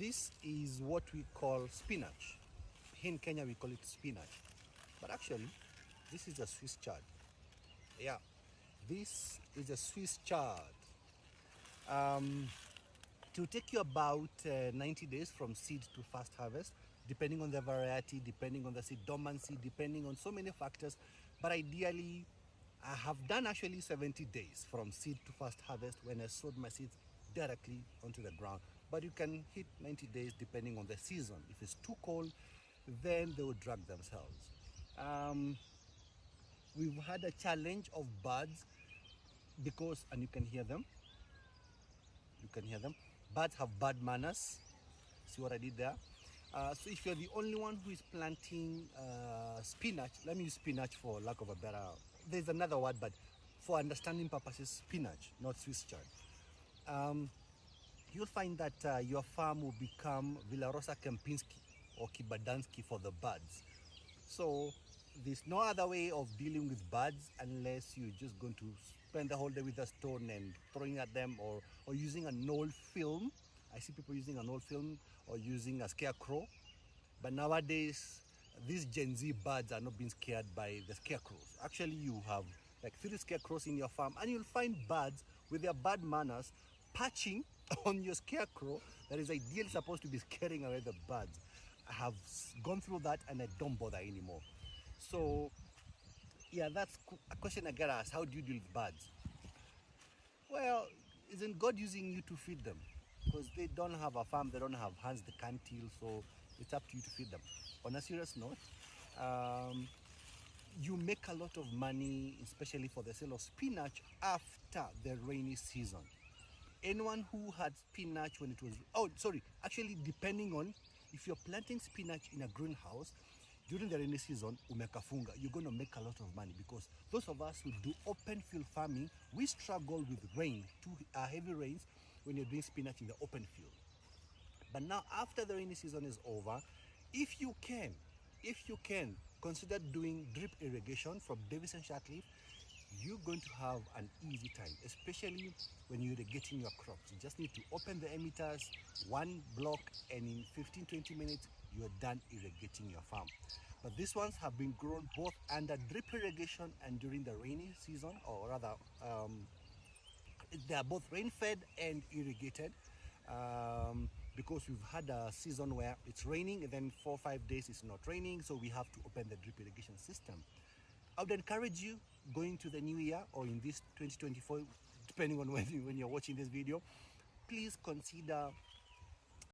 This is what we call spinach. Here in Kenya we call it spinach, but actually this is a Swiss chard. Yeah, this is a Swiss chard. It will take you about 90 days from seed to first harvest, depending on the variety, depending on the seed dormancy, depending on so many factors. But ideally, I have done actually 70 days from seed to first harvest when I sowed my seeds directly onto the ground. But you can hit 90 days depending on the season. If it's too cold, then they will drag themselves. We've had a challenge of birds because, and you can hear them. You can hear them. Birds have bad manners. See what I did there? So if you're the only one who is planting spinach, let me use spinach for lack of a better, there's another word, but for understanding purposes, spinach, not Swiss chard. You'll find that your farm will become Villarosa Kempinski or Kibadansky for the birds. So there's no other way of dealing with birds unless you're just going to spend the whole day with a stone and throwing at them, or using an old film. I see people using an old film or using a scarecrow. But nowadays, these Gen Z birds are not being scared by the scarecrows. Actually, you have like 3 scarecrows in your farm, and you'll find birds with their bad manners perching on your scarecrow that is ideally supposed to be scaring away the birds. I have gone through that and I don't bother anymore. So yeah, that's a question I get asked. How do you deal with birds? Well, isn't God using you to feed them? Because they don't have a farm, they don't have hands, they can't till, so it's up to you to feed them. On a serious note, you make a lot of money, especially for the sale of spinach after the rainy season. Anyone who had spinach when it was, actually depending on if you're planting spinach in a greenhouse during the rainy season, umekafunga, you're going to make a lot of money, because those of us who do open field farming, we struggle with rain, heavy rains when you're doing spinach in the open field. But now after the rainy season is over, if you can, consider doing drip irrigation from Davis and Shatleaf. You're going to have an easy time, especially when you're irrigating your crops. You just need to open the emitters, one block, and in 15-20 minutes, you're done irrigating your farm. But these ones have been grown both under drip irrigation and during the rainy season, or rather, they are both rain-fed and irrigated, because we've had a season where it's raining and then 4 or 5 days it's not raining, so we have to open the drip irrigation system. I would encourage you, going to the new year or in this 2024, depending on when you're watching this video, please consider